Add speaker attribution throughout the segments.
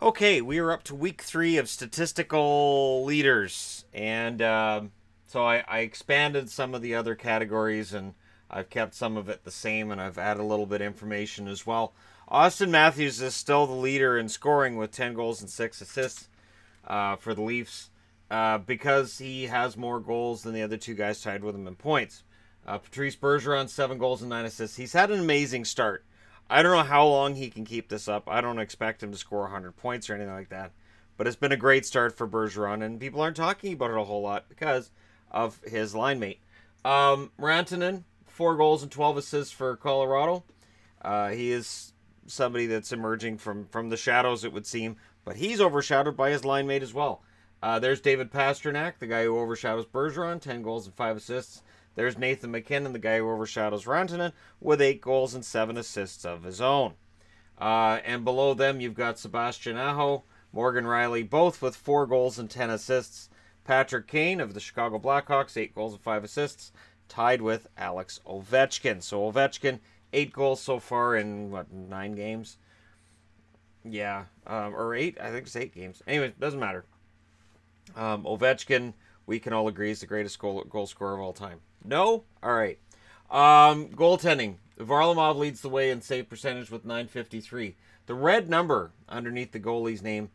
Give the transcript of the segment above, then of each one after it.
Speaker 1: Okay, we are up to week 3 of Statistical Leaders, and so I expanded some of the other categories, and I've kept some of it the same, and I've added a little bit of information as well. Austin Matthews is still the leader in scoring with 10 goals and 6 assists for the Leafs because he has more goals than the other two guys tied with him in points. Patrice Bergeron, 7 goals and 9 assists. He's had an amazing start. I don't know how long he can keep this up. I don't expect him to score 100 points or anything like that. But it's been a great start for Bergeron, and people aren't talking about it a whole lot because of his line mate. Rantanen, 4 goals and 12 assists for Colorado. He is somebody that's emerging from the shadows, it would seem. But he's overshadowed by his line mate as well. There's David Pastrnak, the guy who overshadows Bergeron, 10 goals and 5 assists. There's Nathan MacKinnon, the guy who overshadows Rantanen, with 8 goals and 7 assists of his own. And below them, you've got Sebastian Aho, Morgan Riley, both with 4 goals and 10 assists. Patrick Kane of the Chicago Blackhawks, 8 goals and 5 assists, tied with Alex Ovechkin. So Ovechkin, 8 goals so far in, 9 games? Yeah, or 8? I think it's 8 games. Anyway, doesn't matter. Ovechkin, we can all agree, is the greatest goal scorer of all time. No? All right. Goaltending. Varlamov leads the way in save percentage with .953. The red number underneath the goalie's name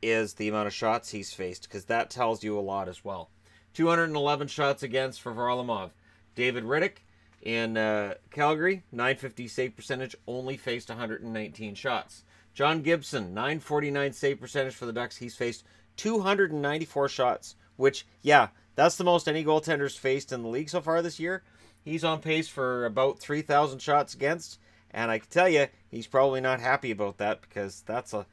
Speaker 1: is the amount of shots he's faced, because that tells you a lot as well. 211 shots against for Varlamov. David Rittich in Calgary, .950 save percentage, only faced 119 shots. John Gibson, .949 save percentage for the Ducks. He's faced 294 shots, which, yeah, that's the most any goaltender's faced in the league so far this year. He's on pace for about 3,000 shots against, and I can tell you, he's probably not happy about that because that's a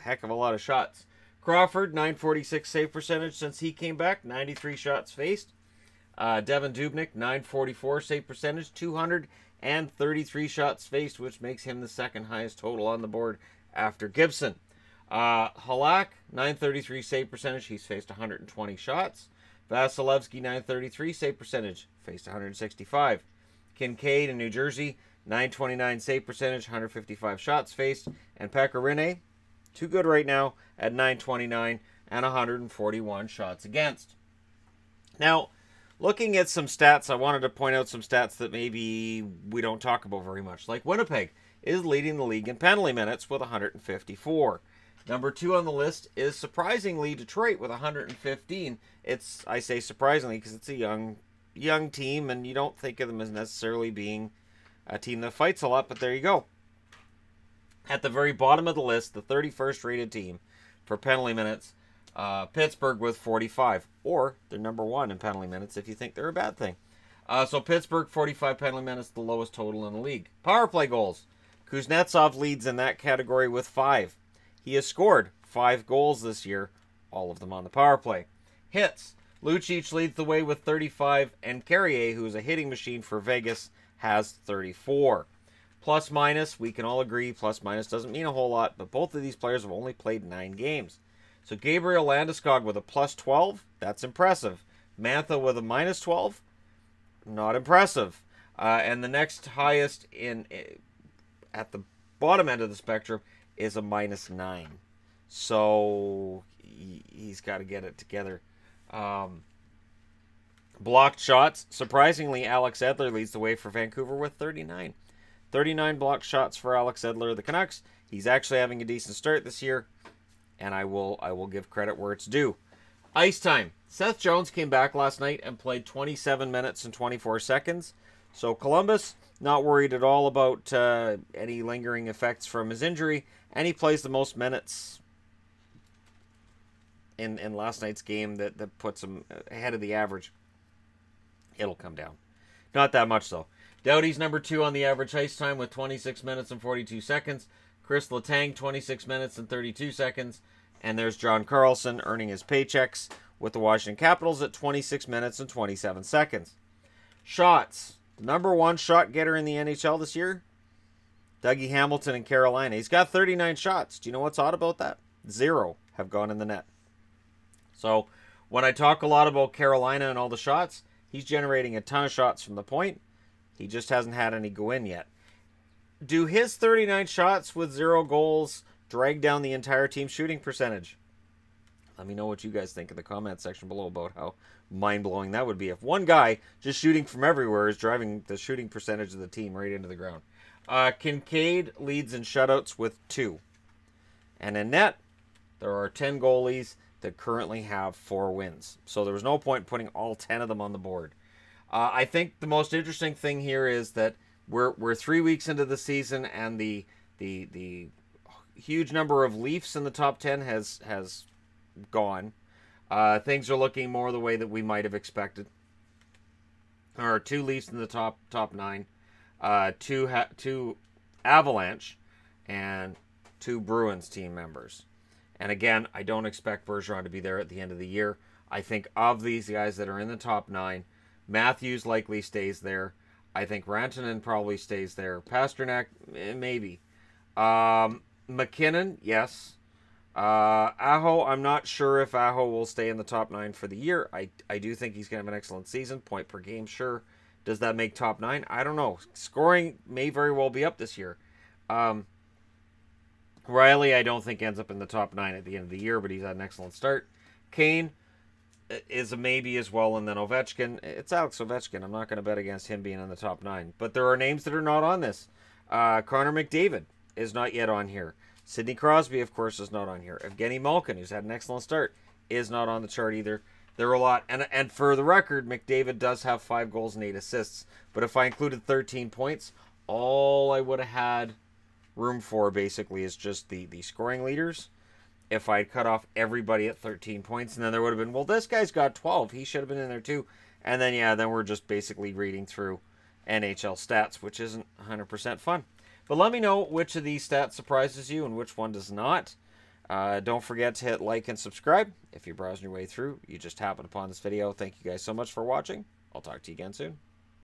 Speaker 1: heck of a lot of shots. Crawford, .946 save percentage since he came back, 93 shots faced. Devin Dubnyk, .944 save percentage, 233 shots faced, which makes him the second highest total on the board after Gibson. Halak, .933 save percentage, he's faced 120 shots. Vasilevsky, .933 save percentage, faced 165. Kincaid in New Jersey, .929 save percentage, 155 shots faced. And Pekka Rinne, too good right now, at .929 and 141 shots against. Now, looking at some stats, I wanted to point out some stats that maybe we don't talk about very much. Like Winnipeg is leading the league in penalty minutes with 154. Number 2 on the list is surprisingly Detroit with 115. I say surprisingly because it's a young team, and you don't think of them as necessarily being a team that fights a lot, but there you go. At the very bottom of the list, the 31st rated team for penalty minutes, Pittsburgh with 45, or they're number 1 in penalty minutes if you think they're a bad thing. So Pittsburgh, 45 penalty minutes, the lowest total in the league. Power play goals. Kuznetsov leads in that category with 5. He has scored 5 goals this year, all of them on the power play. Hits. Lucic leads the way with 35, and Carrier, who's a hitting machine for Vegas, has 34. Plus minus, we can all agree, plus minus doesn't mean a whole lot, but both of these players have only played 9 games. So Gabriel Landeskog with a plus 12, that's impressive. Mantha with a minus 12, not impressive. And the next highest at the bottom end of the spectrum is a minus 9. So he's got to get it together. Blocked shots. Surprisingly, Alex Edler leads the way for Vancouver with 39. 39 blocked shots for Alex Edler of the Canucks. He's actually having a decent start this year, and I will give credit where it's due. Ice time. Seth Jones came back last night and played 27 minutes and 24 seconds. So Columbus, not worried at all about any lingering effects from his injury, and he plays the most minutes in last night's game that puts him ahead of the average. It'll come down. Not that much, though. Doughty's number 2 on the average ice time with 26 minutes and 42 seconds. Chris Letang, 26 minutes and 32 seconds. And there's John Carlson earning his paychecks with the Washington Capitals at 26 minutes and 27 seconds. Shots. The number 1 shot getter in the NHL this year, Dougie Hamilton in Carolina. He's got 39 shots. Do you know what's odd about that? 0 have gone in the net. So when I talk a lot about Carolina and all the shots, he's generating a ton of shots from the point. He just hasn't had any go in yet. Do his 39 shots with 0 goals drag down the entire team's shooting percentage. Let me know what you guys think in the comment section below about how mind-blowing that would be if one guy just shooting from everywhere is driving the shooting percentage of the team right into the ground. Kincaid leads in shutouts with 2. And in net, there are 10 goalies that currently have 4 wins. So there was no point putting all 10 of them on the board. I think the most interesting thing here is that we're 3 weeks into the season, and the huge number of Leafs in the top 10 has gone. Things are looking more the way that we might have expected. There are 2 Leafs in the top 9, 2 Avalanche, and 2 Bruins team members. And again, I don't expect Bergeron to be there at the end of the year. I think of these guys that are in the top 9, Matthews likely stays there. I think Rantanen probably stays there. Pasternak, maybe. McKinnon, yes. Aho, I'm not sure if Aho will stay in the top 9 for the year. I do think he's going to have an excellent season. Point per game, sure. Does that make top 9? I don't know. Scoring may very well be up this year. Riley, I don't think ends up in the top 9 at the end of the year, but he's had an excellent start. Kane is a maybe as well, and then Ovechkin. It's Alex Ovechkin. I'm not going to bet against him being in the top 9. But there are names that are not on this. Connor McDavid is not yet on here. Sidney Crosby, of course, is not on here. Evgeny Malkin, who's had an excellent start, is not on the chart either. There are a lot. And for the record, McDavid does have 5 goals and 8 assists. But if I included 13 points, all I would have had room for basically is just the scoring leaders. If I'd cut off everybody at 13 points, and then there would have been, well, this guy's got 12. He should have been in there too. And then, yeah, then we're just basically reading through NHL stats, which isn't 100% fun. But let me know which of these stats surprises you and which one does not. Don't forget to hit like and subscribe. If you're browsing your way through, you just happened upon this video. Thank you guys so much for watching. I'll talk to you again soon.